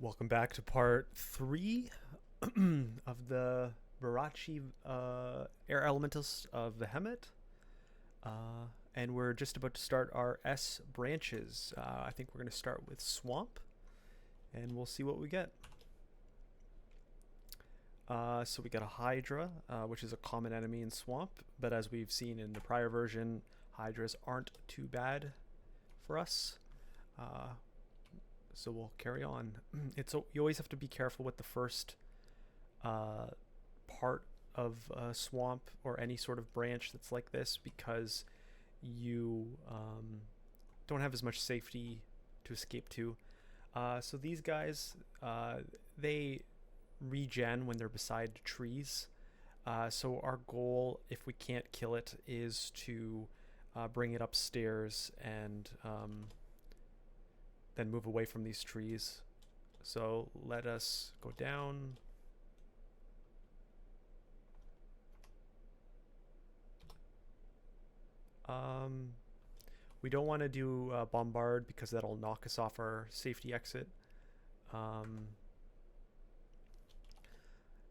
Welcome back to part 3 of the Barachi Air Elementalist of Vehumet. And we're just about to start our S branches. I think we're going to start with Swamp, and we'll see what we get. So we got a Hydra, which is a common enemy in Swamp, but as we've seen in the prior version, Hydras aren't too bad for us. So we'll carry on. You always have to be careful with the first part of a swamp or any sort of branch that's like this, because you don't have as much safety to escape to. So these guys, they regen when they're beside trees. So our goal, if we can't kill it, is to bring it upstairs and then move away from these trees. So let us go down. We don't want to do bombard because that'll knock us off our safety exit.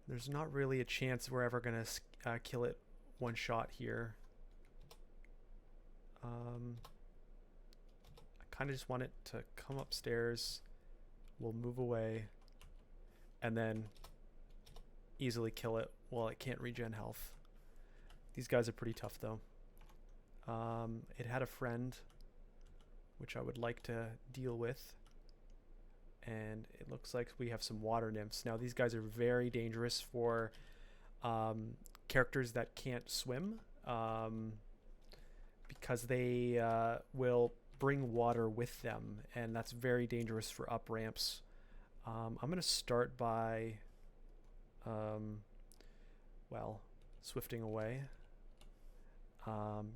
There's not really a chance we're ever going to kill it one shot here. I kind of just want it to come upstairs. We'll move away and then easily kill it while it can't regen health. These guys are pretty tough though. It had a friend, which I would like to deal with, and it looks like we have some water nymphs. Now these guys are very dangerous for characters that can't swim, because they will bring water with them, and that's very dangerous for up ramps. I'm going to start by swifting away.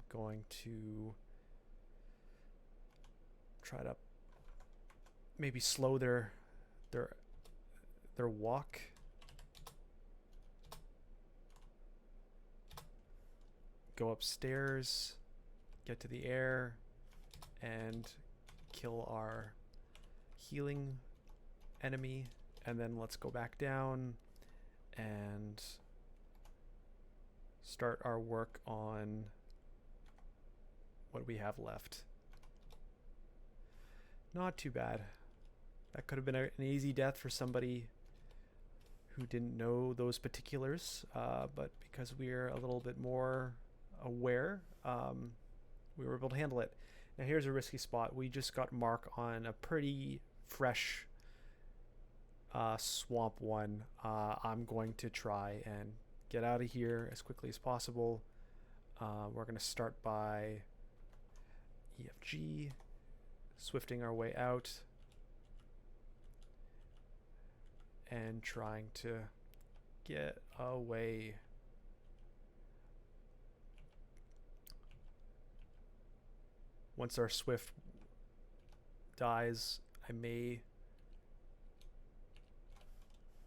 Going to try to maybe slow their walk. Go upstairs, get to the air, and kill our healing enemy, and then let's go back down and start our work on what we have left. Not too bad. That could have been an easy death for somebody who didn't know those particulars, but because we're a little bit more aware, we were able to handle it. Now here's a risky spot. We just got mark on a pretty fresh swamp one. I'm going to try and get out of here as quickly as possible. We're going to start by EFG, swifting our way out and trying to get away. Once our swift dies, I may...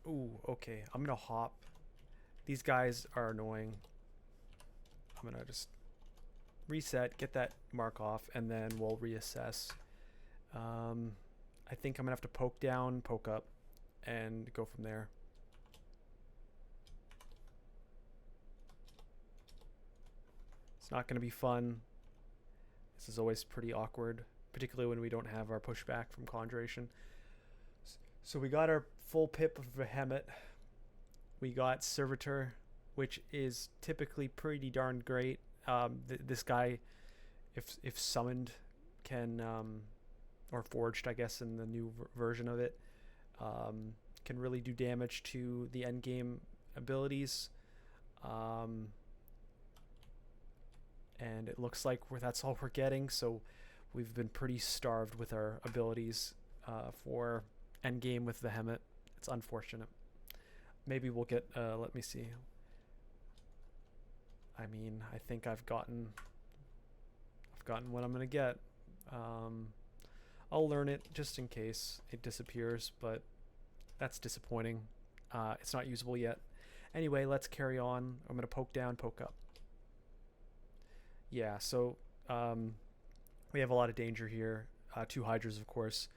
Ooh, okay. I'm going to hop. These guys are annoying. I'm going to just reset, get that mark off, and then we'll reassess. I think I'm going to have to poke down, poke up, and go from there. It's not going to be fun. This is always pretty awkward, particularly when we don't have our pushback from Conjuration. So we got our full pip of Vehumet. We got Servitor, which is typically pretty darn great. This guy, if summoned, can, or forged, I guess, in the new version of it, can really do damage to the endgame abilities. And it looks like that's all we're getting, so we've been pretty starved with our abilities for endgame with Vehumet. It's unfortunate. Maybe we'll get, let me see. I mean, I think I've gotten what I'm gonna get. I'll learn it just in case it disappears, but that's disappointing. It's not usable yet. Anyway, let's carry on. I'm gonna poke down, poke up. Yeah, so we have a lot of danger here. 2 Hydras, of course,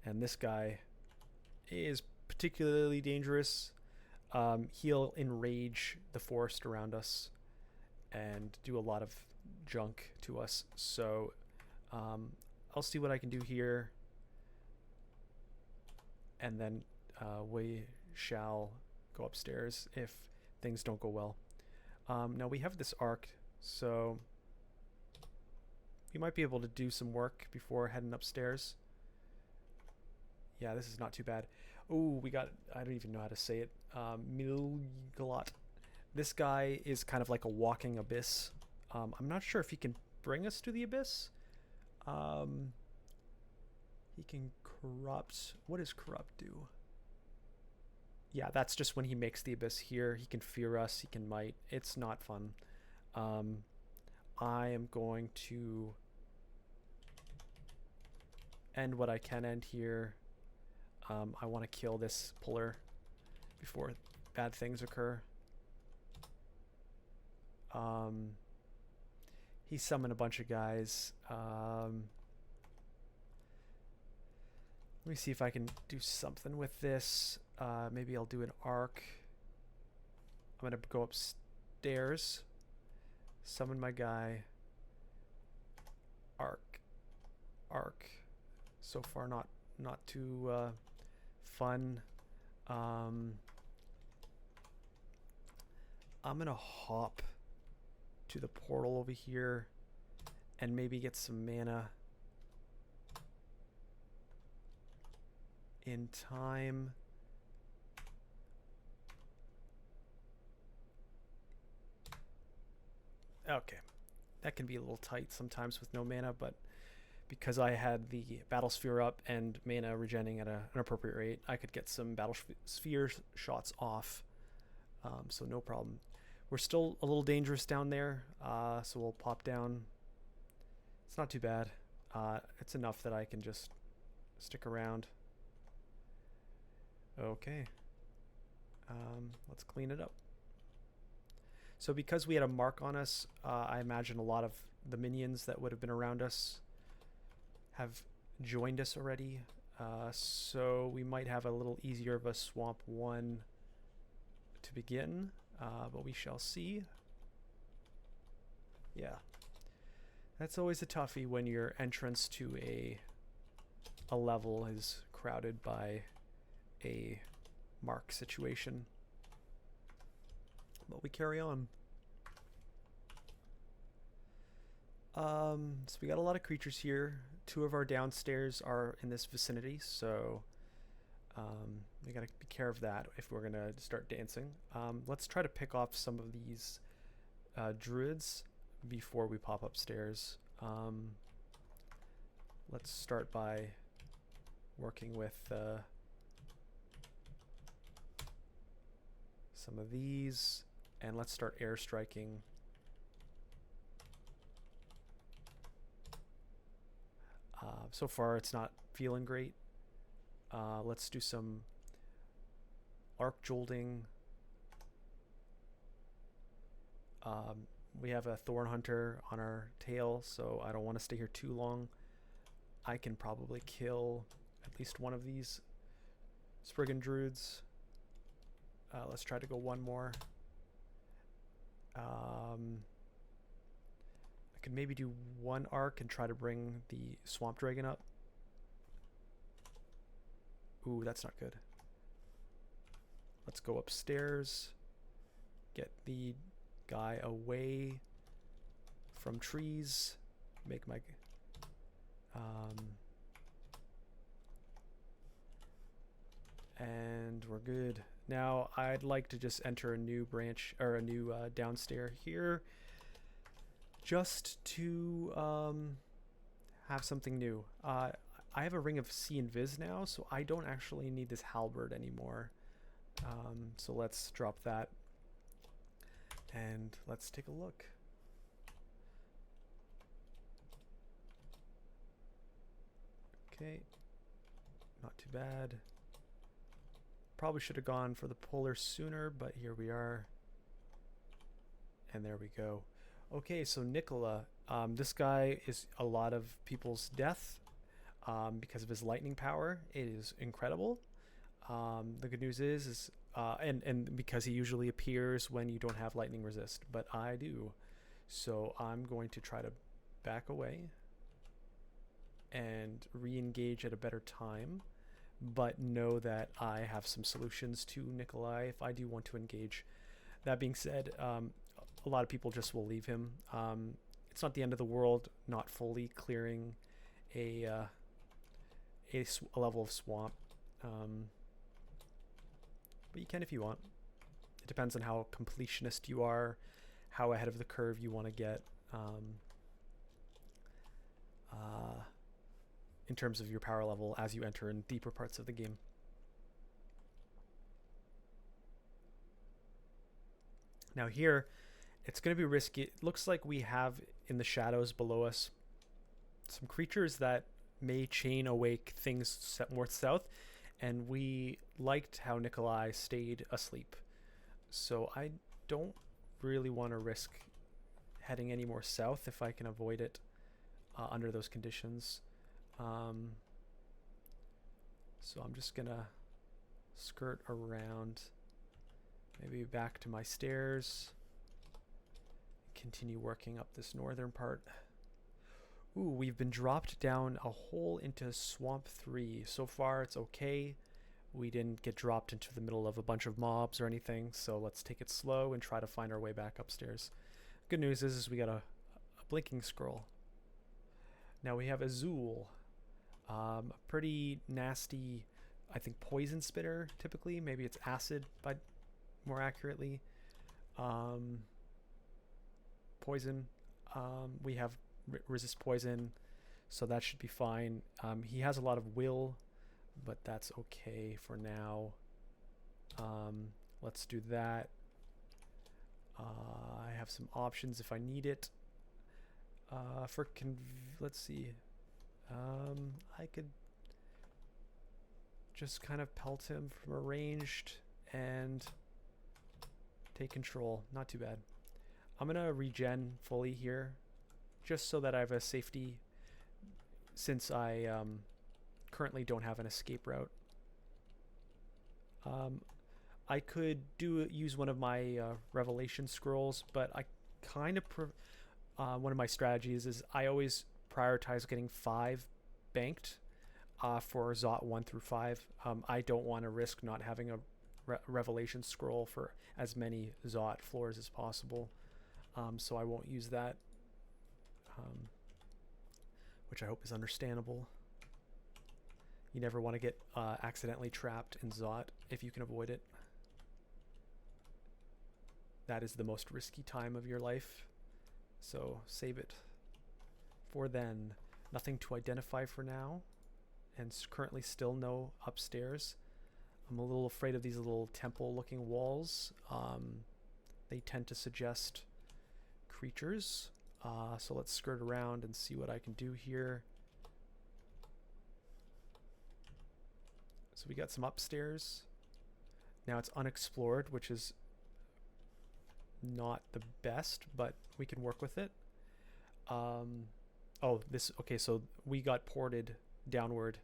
and this guy is particularly dangerous. He'll enrage the forest around us and do a lot of junk to us. So I'll see what I can do here, and then we shall go upstairs if things don't go well. Now we have this arc, so we might be able to do some work before heading upstairs. Yeah, this is not too bad. Oh, we got, I don't even know how to say it. Milgalot. This guy is kind of like a walking abyss. I'm not sure if he can bring us to the abyss. He can corrupt. What does corrupt do? Yeah, that's just when he makes the abyss here. He can fear us. He can might. It's not fun. I am going to end what I can end here. I want to kill this puller before bad things occur. He summoned a bunch of guys. Let me see if I can do something with this. Maybe I'll do an arc. I'm gonna go upstairs, summon my guy. Arc. So far, not too fun. I'm gonna hop to the portal over here and maybe get some mana in time. Okay, that can be a little tight sometimes with no mana, but because I had the battle sphere up and mana regenerating at an appropriate rate, I could get some battle sphere shots off. So no problem. We're still a little dangerous down there, so we'll pop down. It's not too bad. It's enough that I can just stick around. Okay. Let's clean it up. So because we had a mark on us, I imagine a lot of the minions that would have been around us have joined us already. So we might have a little easier of a swamp 1 to begin, but we shall see. Yeah. That's always a toughie when your entrance to a level is crowded by a mark situation. But we carry on. So we got a lot of creatures here. 2 of our downstairs are in this vicinity, so we gotta be care of that if we're gonna start dancing. Let's try to pick off some of these druids before we pop upstairs. Let's start by working with some of these, and let's start air striking. So far it's not feeling great. Let's do some arc jolting. We have a thorn hunter on our tail, so I don't want to stay here too long. I can probably kill at least one of these Spriggan druids. Let's try to go one more. I could maybe do one arc and try to bring the swamp dragon up. Ooh, that's not good. Let's go upstairs. Get the guy away from trees. Make my... and we're good. Now I'd like to just enter a new branch, or a new downstair here, just to have something new. I have a ring of sea and viz now, so I don't actually need this halberd anymore. So let's drop that and let's take a look. Okay, not too bad. Probably should have gone for the polar sooner, but here we are. And there we go. Okay, so Nicola, this guy is a lot of people's death because of his lightning power. It is incredible. The good news is and because he usually appears when you don't have lightning resist, but I do. So I'm going to try to back away and re-engage at a better time, but know that I have some solutions to Nikolai if I do want to engage. That being said, a lot of people just will leave him. It's not the end of the world not fully clearing a level of swamp, but you can if you want. It depends on how completionist you are, how ahead of the curve you want to get in terms of your power level as you enter in deeper parts of the game. Now here, it's going to be risky. It looks like we have in the shadows below us some creatures that may chain awake things north-south, and we liked how Nikolai stayed asleep. So I don't really want to risk heading any more south if I can avoid it under those conditions. So I'm just gonna skirt around, maybe back to my stairs, continue working up this northern part. Ooh, we've been dropped down a hole into Swamp 3. So far it's okay. We didn't get dropped into the middle of a bunch of mobs or anything, so let's take it slow and try to find our way back upstairs. Good news is we got a blinking scroll. Now we have Azul. A pretty nasty, I think, poison spitter, typically. Maybe it's acid, but more accurately. Poison. We have resist poison, so that should be fine. He has a lot of will, but that's okay for now. Let's do that. I have some options if I need it. Let's see. I could just kind of pelt him from a ranged and take control. Not too bad. I'm gonna regen fully here, just so that I have a safety, since I currently don't have an escape route. I could use one of my revelation scrolls, but I kind of one of my strategies is I always prioritize getting 5 banked for Zot 1 through 5. I don't want to risk not having a revelation scroll for as many Zot floors as possible, so I won't use that, which I hope is understandable. You never want to get accidentally trapped in Zot if you can avoid it. That is the most risky time of your life, so save it for then. Nothing to identify for now, and currently still no upstairs. I'm a little afraid of these little temple looking walls. They tend to suggest creatures, so let's skirt around and see what I can do here. So we got some upstairs. Now it's unexplored, which is not the best, but we can work with it. Okay, so we got ported downward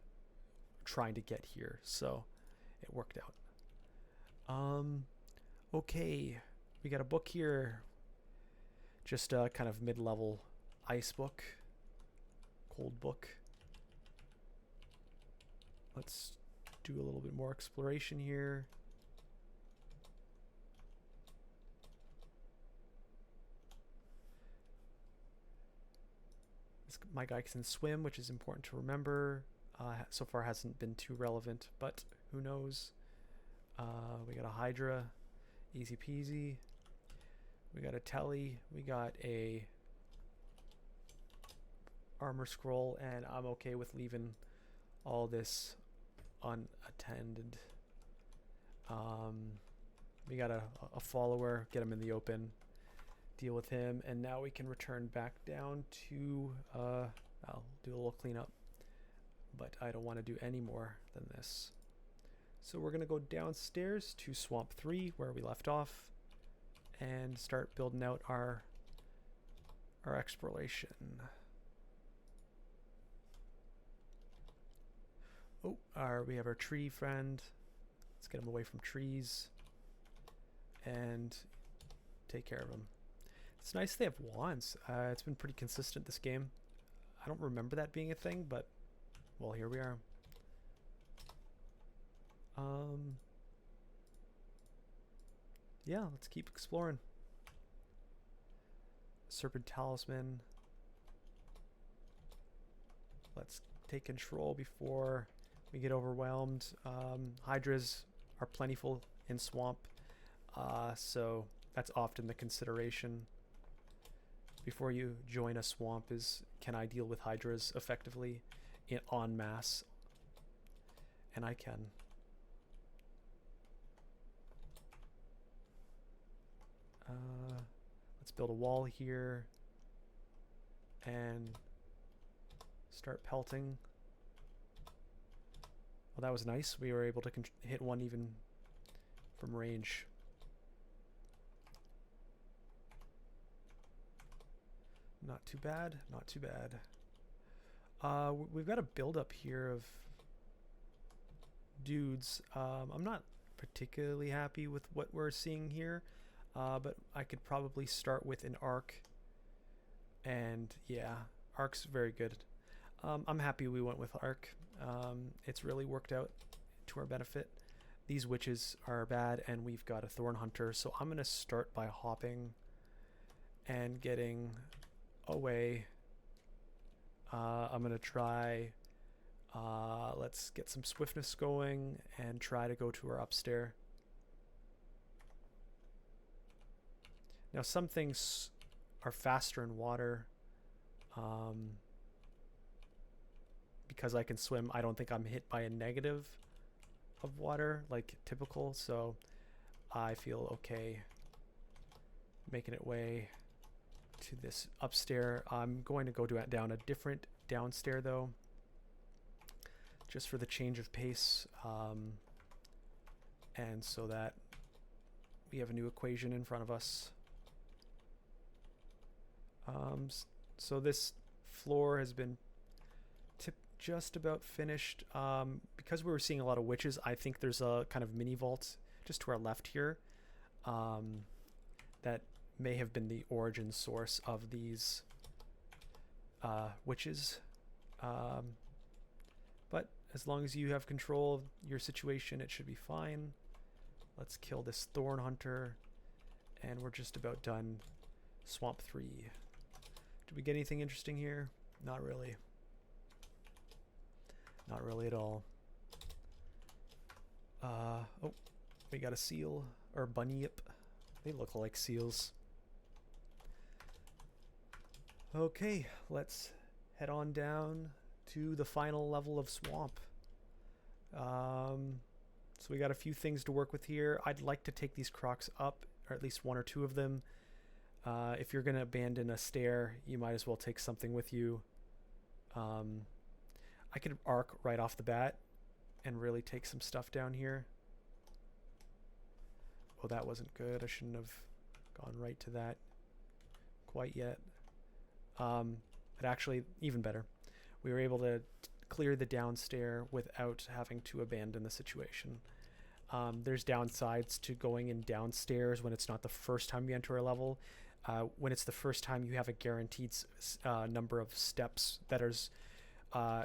trying to get here, so it worked out. Okay, we got a book here, just a kind of mid-level ice book, cold book. Let's do a little bit more exploration here. My guy can swim, which is important to remember. So far hasn't been too relevant, but who knows. We got a Hydra, easy peasy. We got a Telly, we got a armor scroll, and I'm okay with leaving all this unattended. We got a follower, get him in the open, deal with him, and now we can return back down to I'll do a little cleanup, but I don't want to do any more than this. So we're gonna go downstairs to Swamp 3 where we left off and start building out our exploration. Oh, we have our tree friend. Let's get them away from trees and take care of them. It's nice they have wands. It's been pretty consistent this game. I don't remember that being a thing, but well, here we are. Yeah, let's keep exploring. Serpent Talisman. Let's take control before we get overwhelmed. Hydras are plentiful in swamp, so that's often the consideration before you join a swamp is, can I deal with hydras effectively en masse? And I can. Let's build a wall here and start pelting. Well, that was nice. We were able to hit one even from range. Not too bad, not too bad. We've got a build-up here of dudes. I'm not particularly happy with what we're seeing here, but I could probably start with an arc. And yeah, arc's very good. I'm happy we went with arc. It's really worked out to our benefit. These witches are bad, and we've got a thorn hunter, so I'm going to start by hopping and getting away. I'm going to try, let's get some swiftness going and try to go to our upstairs. Now some things are faster in water. Because I can swim, I don't think I'm hit by a negative of water like typical, so I feel okay making it way to this upstairs. I'm going to go down a different downstairs though, just for the change of pace, and so that we have a new equation in front of us. So this floor has been just about finished. Because we were seeing a lot of witches, I think there's a kind of mini vault just to our left here, that may have been the origin source of these witches. But as long as you have control of your situation, it should be fine. Let's kill this thorn hunter, and we're just about done swamp 3. Did we get anything interesting here? Not really. Not really at all. Oh, we got a seal or bunyip. They look like seals. Okay, let's head on down to the final level of swamp. So we got a few things to work with here. I'd like to take these crocs up, or at least one or two of them. If you're going to abandon a stair, you might as well take something with you. I could arc right off the bat and really take some stuff down here. Oh, that wasn't good. I shouldn't have gone right to that quite yet. But actually, even better. We were able to clear the downstairs without having to abandon the situation. There's downsides to going in downstairs when it's not the first time you enter a level. When it's the first time, you have a guaranteed number of steps that is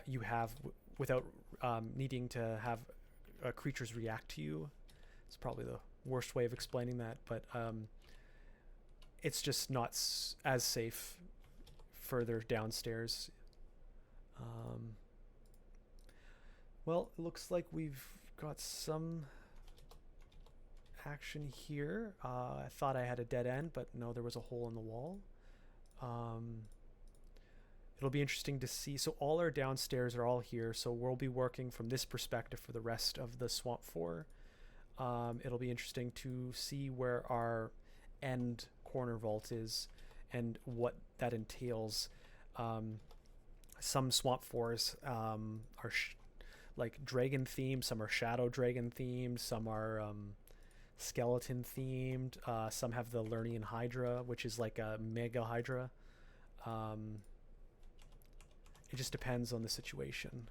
you have without needing to have creatures react to you. It's probably the worst way of explaining that, but it's just not as safe further downstairs. Well, it looks like we've got some action here. I thought I had a dead end, but no, there was a hole in the wall. It'll be interesting to see. So all our downstairs are all here, so we'll be working from this perspective for the rest of the Swamp 4. It'll be interesting to see where our end corner vault is and what that entails. Some Swamp 4s are like dragon themed, some are shadow dragon themed, some are skeleton themed, some have the Lernian Hydra, which is like a mega Hydra. It just depends on the situation.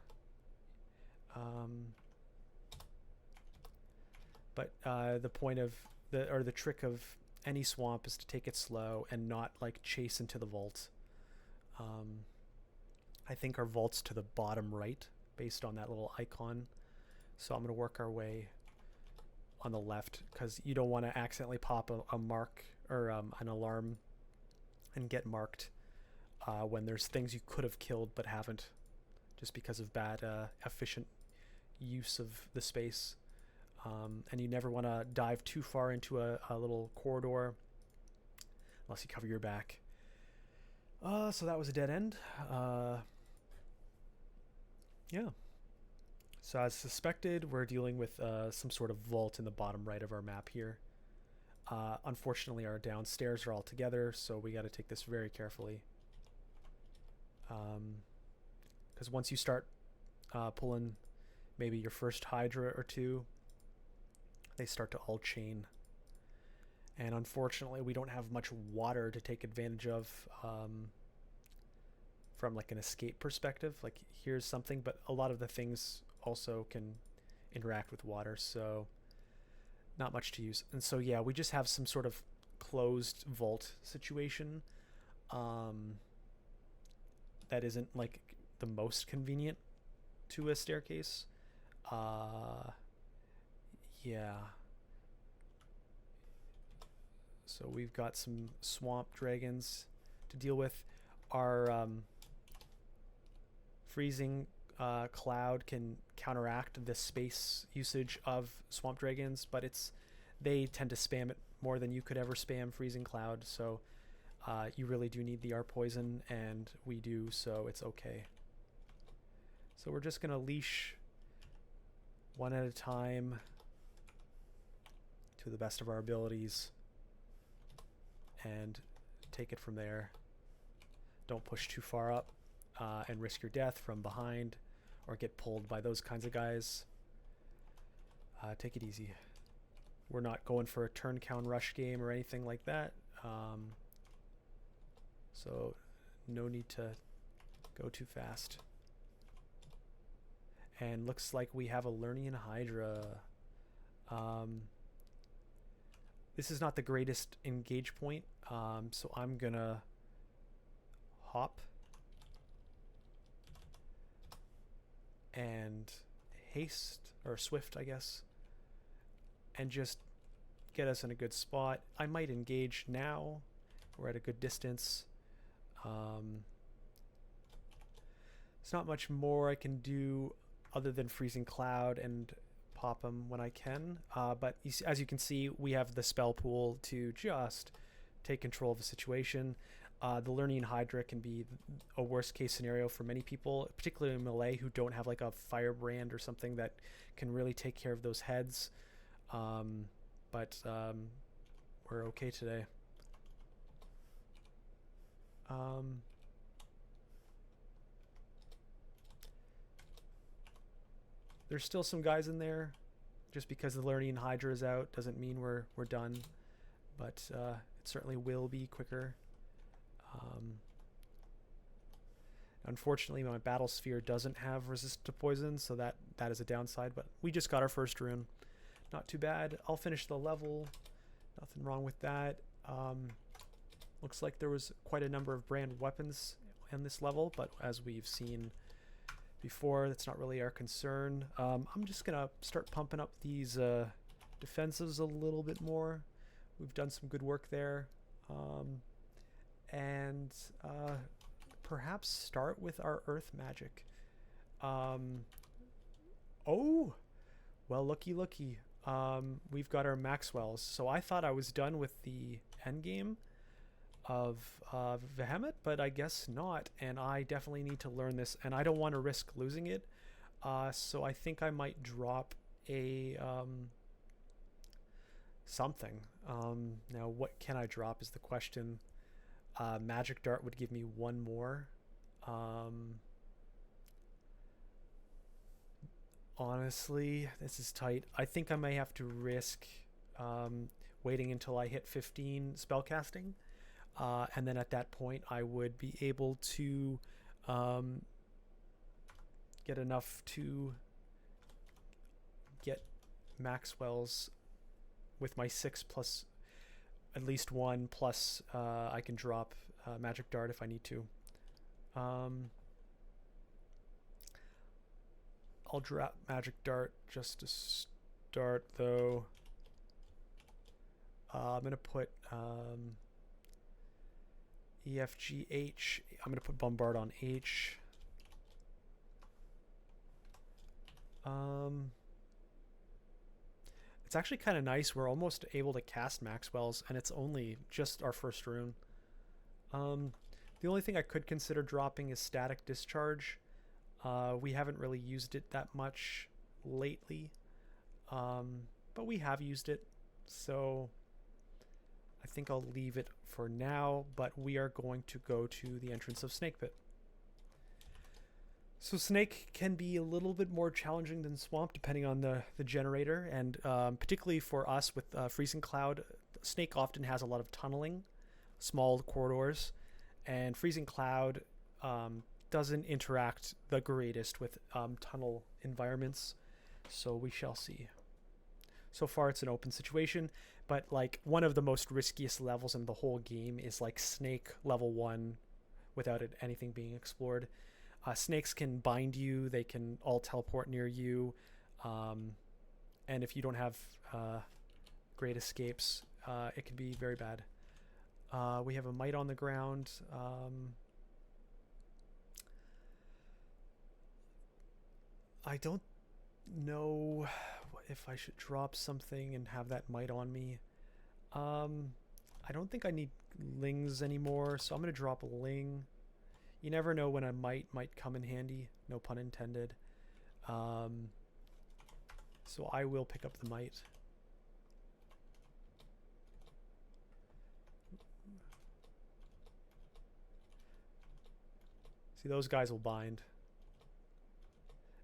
But the point of the trick of any swamp is to take it slow and not like chase into the vault. I think our vault's to the bottom right based on that little icon. So I'm going to work our way on the left because you don't want to accidentally pop a mark or an alarm and get marked when there's things you could have killed but haven't, just because of bad efficient use of the space. And you never want to dive too far into a little corridor unless you cover your back. So that was a dead end. Yeah. So as suspected, we're dealing with some sort of vault in the bottom right of our map here. Unfortunately, our downstairs are all together, so we got to take this very carefully. Because once you start pulling maybe your first Hydra or two, they start to all chain. And unfortunately, we don't have much water to take advantage of from like an escape perspective. Like here's something, but a lot of the things also can interact with water, so not much to use. And so yeah, we just have some sort of closed vault situation that isn't like the most convenient to a staircase. Yeah. So we've got some swamp dragons to deal with. Our freezing cloud can counteract the space usage of swamp dragons, but they tend to spam it more than you could ever spam freezing cloud. So you really do need the R poison, and we do, so it's okay. So we're just gonna leash one at a time to the best of our abilities and take it from there. Don't push too far up and risk your death from behind or get pulled by those kinds of guys. Take it easy. We're not going for a turn count rush game or anything like that. So no need to go too fast. And looks like we have a Lernian Hydra. This is not the greatest engage point, so I'm gonna hop and haste, or swift I guess, and just get us in a good spot. I might engage now. We're at a good distance. There's not much more I can do other than freezing cloud and pop them when I can, but as you can see, we have the spell pool to just take control of the situation. The Lernian Hydra can be a worst case scenario for many people, particularly in melee, who don't have like a firebrand or something that can really take care of those heads. But we're okay today. There's still some guys in there. Just because the Lernian Hydra is out doesn't mean we're done, but it certainly will be quicker. Unfortunately, my battle sphere doesn't have resist to poison, so that is a downside, but we just got our first rune. Not too bad. I'll finish the level. Nothing wrong with that. Looks like there was quite a number of brand weapons in this level, but as we've seen before, that's not really our concern. I'm just gonna start pumping up these defenses a little bit more. We've done some good work there, and perhaps start with our earth magic. Oh, well, looky. We've got our Maxwells. So I thought I was done with the end game of Vehumet, but I guess not, and I definitely need to learn this, and I don't want to risk losing it, so I think I might drop a something. Now what can I drop is the question. Magic Dart would give me one more. Honestly, this is tight. I think I may have to risk waiting until I hit 15 spellcasting. And then at that point, I would be able to get enough to get Maxwell's with my 6 plus at least 1 plus I can drop Magic Dart if I need to. I'll drop Magic Dart just to start though. I'm going to put EFGH. I'm going to put Bombard on H. It's actually kind of nice. We're almost able to cast Maxwell's, and it's only just our first rune. The only thing I could consider dropping is Static Discharge. We haven't really used it that much lately, but we have used it, so I think I'll leave it for now, but we are going to go to the entrance of Snake Pit. So Snake can be a little bit more challenging than Swamp depending on the generator, and particularly for us with Freezing Cloud, Snake often has a lot of tunneling, small corridors, and Freezing Cloud doesn't interact the greatest with tunnel environments, so we shall see. So far it's an open situation, but like one of the most riskiest levels in the whole game is like Snake level 1 without anything being explored. Snakes can bind you, they can all teleport near you, and if you don't have great escapes, it can be very bad. We have a Mite on the ground. I don't know if I should drop something and have that Mite on me. I don't think I need Lings anymore, so I'm going to drop a Ling. You never know when a Mite might come in handy, no pun intended. So I will pick up the Mite. See, those guys will bind.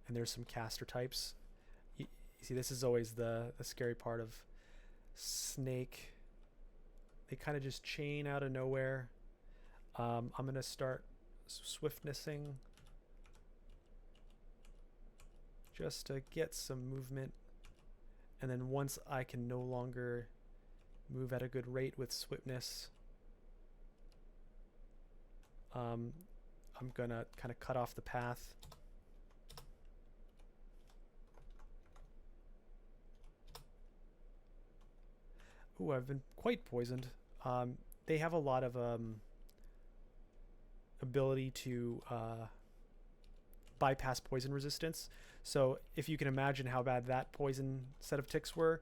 And there's some caster types. You see, this is always the scary part of Snake. They kind of just chain out of nowhere. I'm going to start swiftnessing just to get some movement. And then once I can no longer move at a good rate with swiftness, I'm going to kind of cut off the path. Ooh, I've been quite poisoned. They have a lot of ability to bypass poison resistance. So if you can imagine how bad that poison set of ticks were,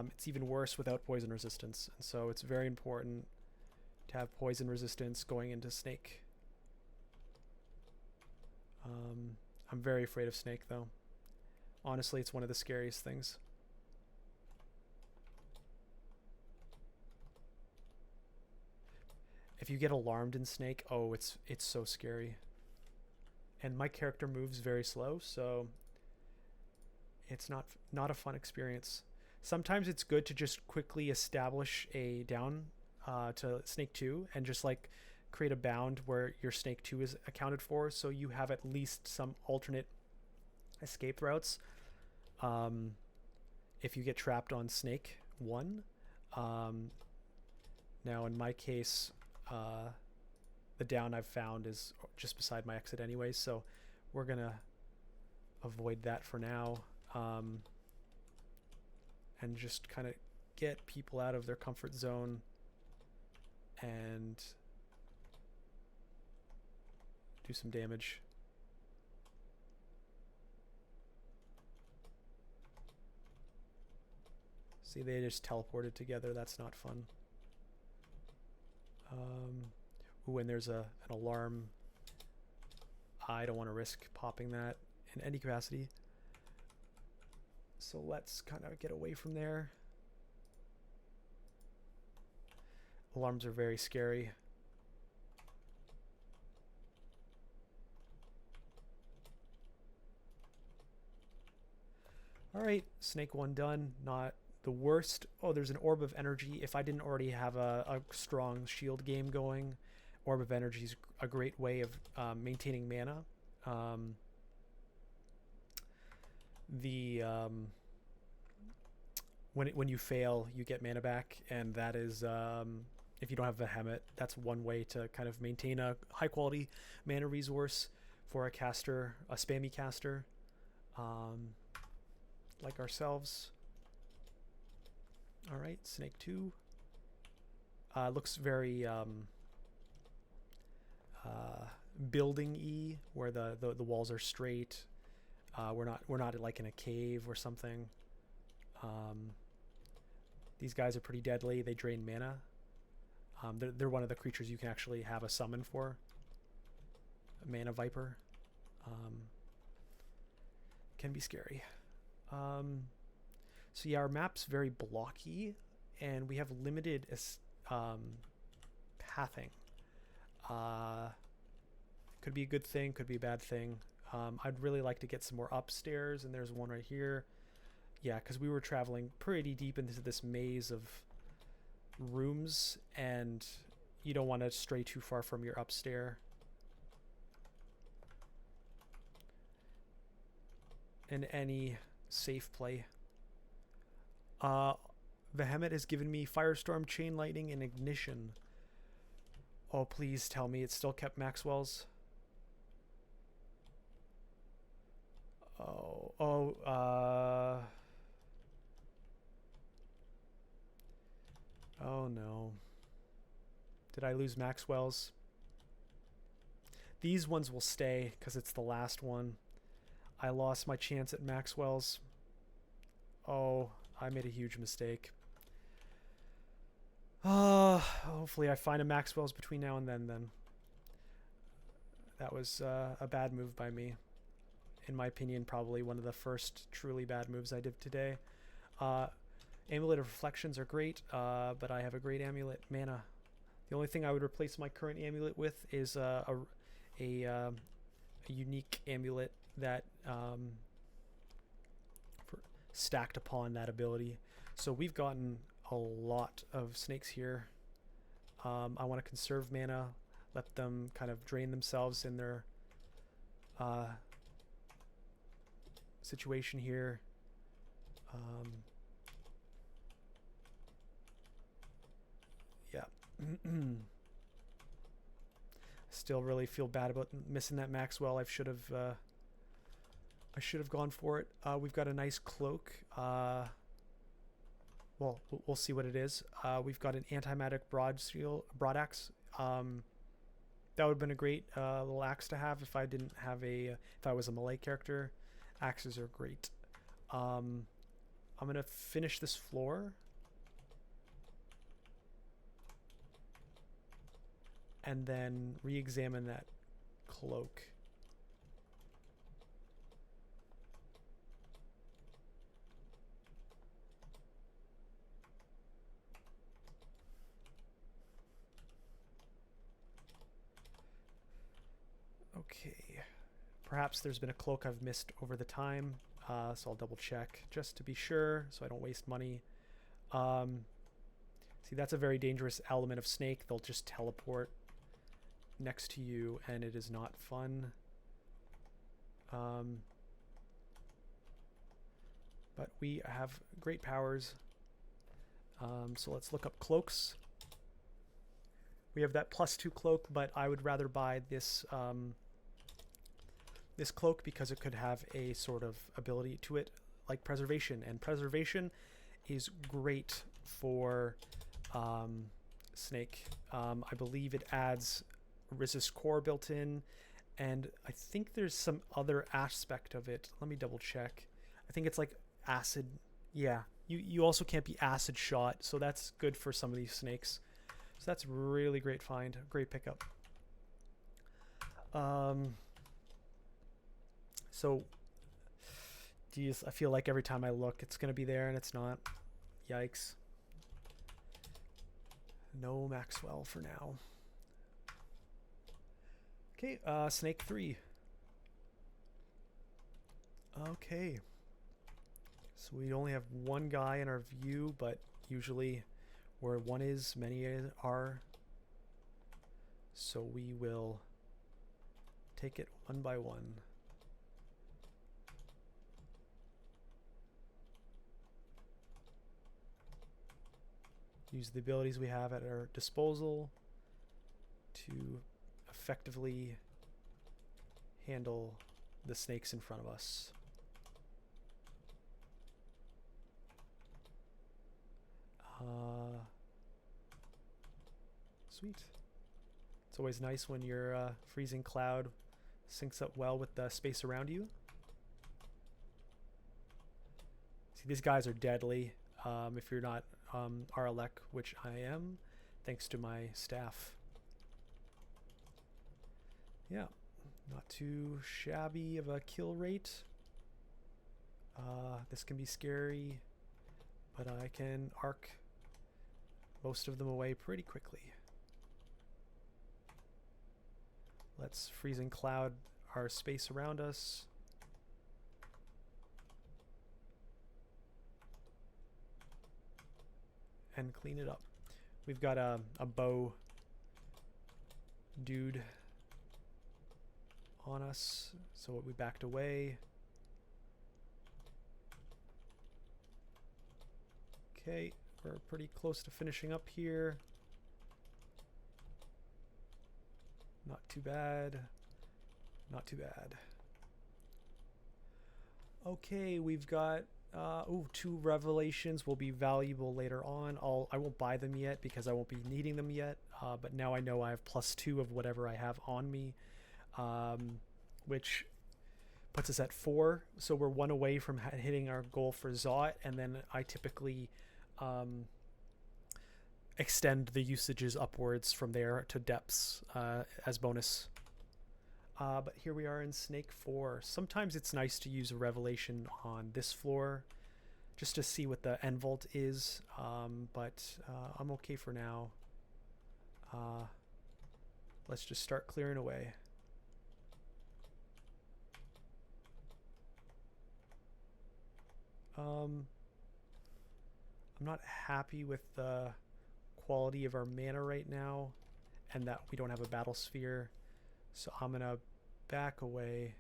it's even worse without poison resistance. And so it's very important to have poison resistance going into Snake. I'm very afraid of Snake, though. Honestly, it's one of the scariest things. If you get alarmed in Snake, oh, it's so scary. And my character moves very slow, so it's not a fun experience. Sometimes it's good to just quickly establish a down to Snake 2 and just like create a bound where your Snake 2 is accounted for, so you have at least some alternate escape routes if you get trapped on Snake 1. Now in my case, the down I've found is just beside my exit anyways, so we're gonna avoid that for now, and just kind of get people out of their comfort zone and do some damage. See, they just teleported together. That's not fun. Ooh, and there's an alarm. I don't want to risk popping that in any capacity. So let's kind of get away from there. Alarms are very scary. Alright, Snake 1 done. Not the worst. Oh, there's an Orb of Energy. If I didn't already have a strong shield game going, Orb of Energy is a great way of maintaining mana. The when you fail, you get mana back, and that is if you don't have Vehumet, that's one way to kind of maintain a high quality mana resource for a caster, a spammy caster, like ourselves. All right, Snake 2 looks very building-y, where the walls are straight. We're not like in a cave or something. These guys are pretty deadly. They drain mana. They're one of the creatures you can actually have a summon for. A Mana Viper. Can be scary. So yeah, our map's very blocky, and we have limited pathing. Could be a good thing, could be a bad thing. I'd really like to get some more upstairs, and there's one right here. Yeah, because we were traveling pretty deep into this maze of rooms, and you don't want to stray too far from your upstairs. In any safe play. Vehumet has given me Firestorm, Chain Lightning, and Ignition. Oh, please tell me it still kept Maxwell's. Oh no. Did I lose Maxwell's? These ones will stay because it's the last one. I lost my chance at Maxwell's. Oh, I made a huge mistake. Hopefully I find a Maxwell's between now and then. That was a bad move by me. In my opinion, probably one of the first truly bad moves I did today. Amulet of Reflections are great, but I have a great amulet mana. The only thing I would replace my current amulet with is a unique amulet that stacked upon that ability. So we've gotten a lot of snakes here. I want to conserve mana, let them kind of drain themselves in their situation here. Yeah. Still really feel bad about missing that Maxwell. I should have gone for it. We've got a nice cloak. Well, we'll see what it is. We've got an anti-magic broadaxe. That would have been a great little axe to have if I didn't have if I was a melee character. Axes are great. I'm gonna finish this floor, and then re-examine that cloak. Okay, perhaps there's been a cloak I've missed over the time, so I'll double check just to be sure so I don't waste money. See, that's a very dangerous element of snake. They'll just teleport next to you, and it is not fun. But we have great powers. So let's look up cloaks. We have that +2 cloak, but I would rather buy this this cloak because it could have a sort of ability to it like preservation, and preservation is great for snake. I believe it adds resist core built in, and I think there's some other aspect of it. Let me double check. I think it's like acid. Yeah, you also can't be acid shot, so that's good for some of these snakes. So that's really great find, great pickup. So geez, I feel like every time I look it's gonna be there and it's not. Yikes. No Maxwell for now. Okay, snake 3. Okay, so we only have one guy in our view, but usually where one is, many are. So we will take it one by one. use the abilities we have at our disposal to effectively handle the snakes in front of us. Sweet. It's always nice when your freezing cloud syncs up well with the space around you. See, these guys are deadly if you're not Aralek, which I am, thanks to my staff. Yeah, not too shabby of a kill rate. This can be scary, but I can arc most of them away pretty quickly. Let's freezing cloud our space around us. And clean it up. We've got a bow dude on us, so we backed away. Okay, we're pretty close to finishing up here. Not too bad. Not too bad. Okay, we've got two revelations will be valuable later on. I won't buy them yet because I won't be needing them yet. But now I know I have +2 of whatever I have on me, which puts us at 4. So we're 1 away from hitting our goal for Zot, and then I typically extend the usages upwards from there to depths as bonus. But here we are in Snake 4. Sometimes it's nice to use a revelation on this floor just to see what the end vault is, but I'm okay for now. Let's just start clearing away. I'm not happy with the quality of our mana right now, and that we don't have a battle sphere, so I'm gonna back away.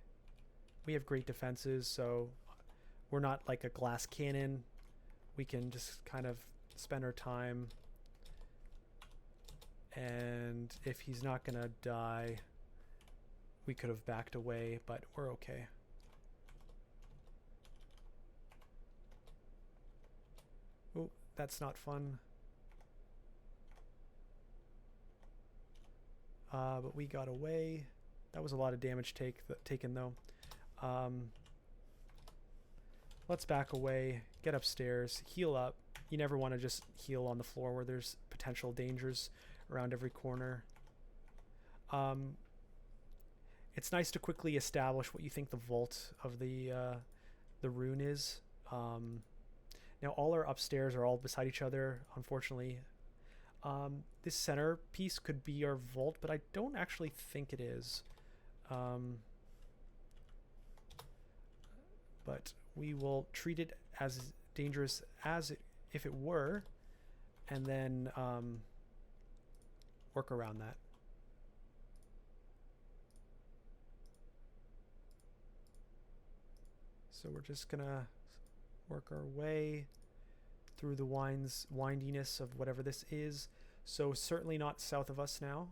We have great defenses, so we're not like a glass cannon. We can just kind of spend our time, and if he's not gonna die, we could have backed away, but we're okay. Oh, that's not fun. But we got away. That was a lot of damage taken though. Let's back away, get upstairs, heal up. You never want to just heal on the floor where there's potential dangers around every corner. It's nice to quickly establish what you think the vault of the rune is. Now all our upstairs are all beside each other, unfortunately. This center piece could be our vault, but I don't actually think it is. But we will treat it as dangerous as if it were, and then work around that. So we're just gonna work our way through the windiness of whatever this is. So certainly not south of us now.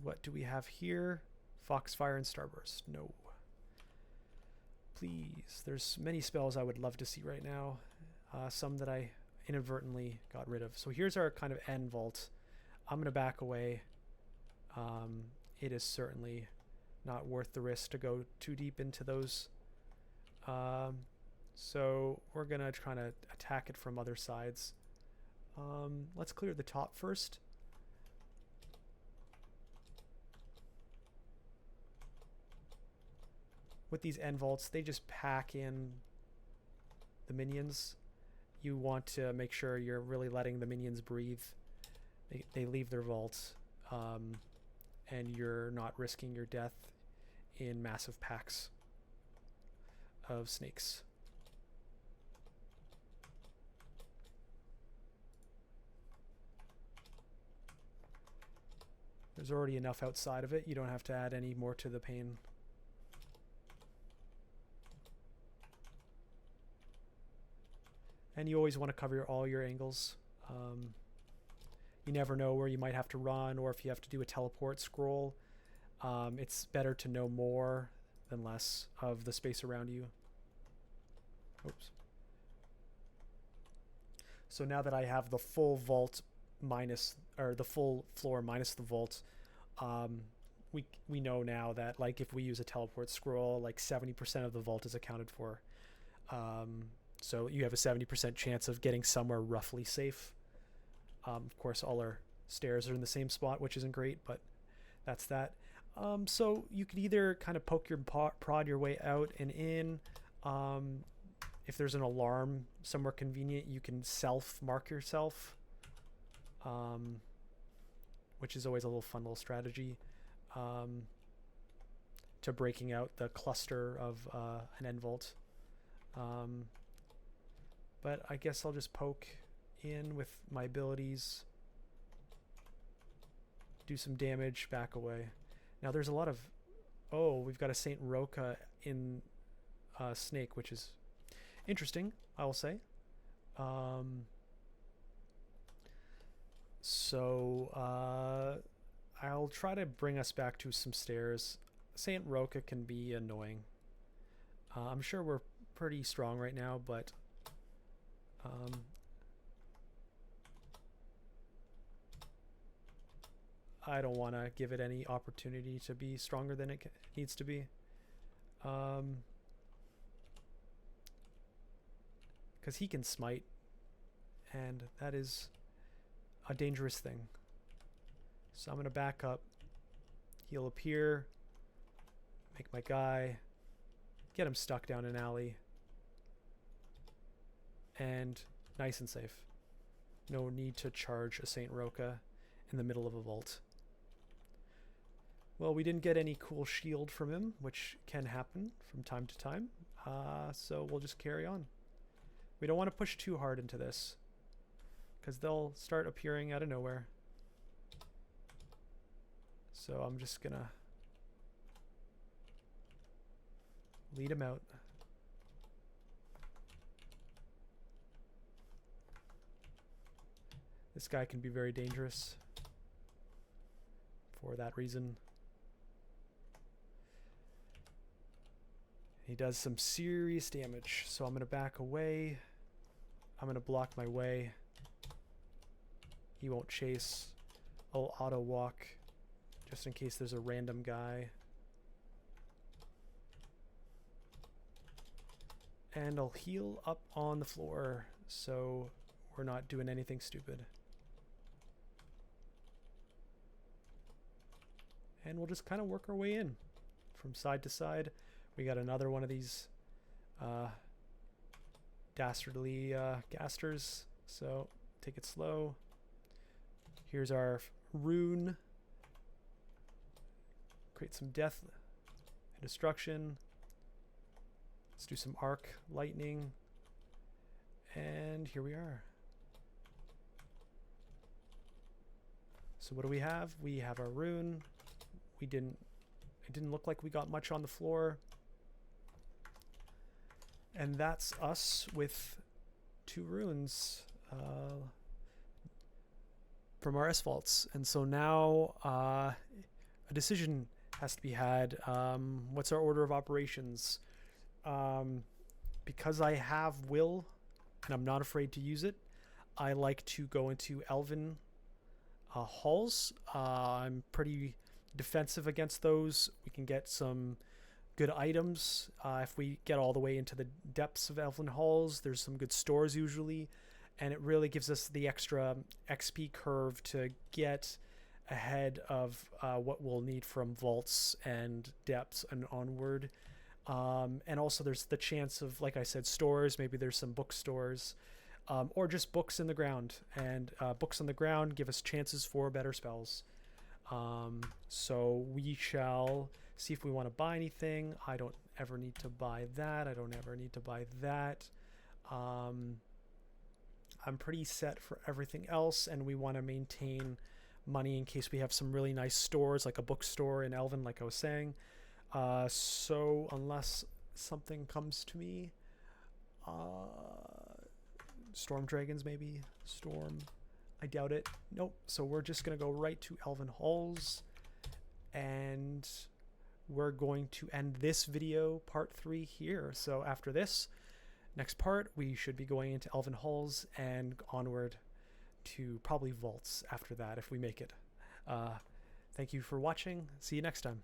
What do we have here? Foxfire and Starburst. No. Please. There's many spells I would love to see right now. Some that I inadvertently got rid of. So here's our kind of end vault. I'm going to back away. It is certainly not worth the risk to go too deep into those. So we're going to try to attack it from other sides. Let's clear the top first. With these end vaults, they just pack in the minions. You want to make sure you're really letting the minions breathe. They leave their vaults, and you're not risking your death in massive packs of snakes. There's already enough outside of it. You don't have to add any more to the pain. And you always want to cover all your angles. You never know where you might have to run, or if you have to do a teleport scroll. It's better to know more than less of the space around you. Oops. So now that I have the full vault minus, or the full floor minus the vault, we know now that, like, if we use a teleport scroll, like 70% of the vault is accounted for. So you have a 70% chance of getting somewhere roughly safe. Of course, all our stairs are in the same spot, which isn't great, but that's that. So you could either kind of poke your prod your way out and in. If there's an alarm somewhere convenient, you can self-mark yourself, which is always a little fun little strategy to breaking out the cluster of an end vault. But I guess I'll just poke in with my abilities, do some damage, back away. Now there's a lot of, oh, we've got a Saint Roca in Snake, which is interesting, I'll say. So I'll try to bring us back to some stairs. Saint Roca can be annoying. I'm sure we're pretty strong right now, but I don't want to give it any opportunity to be stronger than it needs to be. Because he can smite, and that is a dangerous thing. So I'm going to back up. He'll appear, make my guy, get him stuck down an alley, and nice and safe. No need to charge a Saint Roca in the middle of a vault. Well, we didn't get any cool shield from him, which can happen from time to time. So we'll just carry on. We don't want to push too hard into this, because they'll start appearing out of nowhere. So I'm just gonna lead him out. This guy can be very dangerous for that reason. He does some serious damage, so I'm going to back away. I'm going to block my way. He won't chase. I'll auto walk just in case there's a random guy. And I'll heal up on the floor so we're not doing anything stupid. And we'll just kind of work our way in from side to side. We got another one of these dastardly gasters, so take it slow. Here's our rune. Create some death and destruction. Let's do some arc lightning. And here we are. So what do we have? We have our rune. It didn't look like we got much on the floor. And that's us with 2 runes from our S-vaults. And so now a decision has to be had. What's our order of operations? Because I have will and I'm not afraid to use it, I like to go into Elven halls. I'm pretty defensive against those. We can get some good items if we get all the way into the depths of Elven halls. There's some good stores usually, and it really gives us the extra XP curve to get ahead of what we'll need from vaults and depths and onward. And also there's the chance of, like I said, stores. Maybe there's some bookstores or just books in the ground, and books on the ground give us chances for better spells. So we shall see if we want to buy anything. I don't ever need to buy that. I don't ever need to buy that. I'm pretty set for everything else, and we want to maintain money in case we have some really nice stores, like a bookstore in Elven, like I was saying. So unless something comes to me, Storm Dragons, maybe? Storm. I doubt it. Nope. So we're just going to go right to Elven Halls. And we're going to end this video, part 3, here. So after this, next part, we should be going into Elven Halls and onward to probably Vaults after that, if we make it. Thank you for watching. See you next time.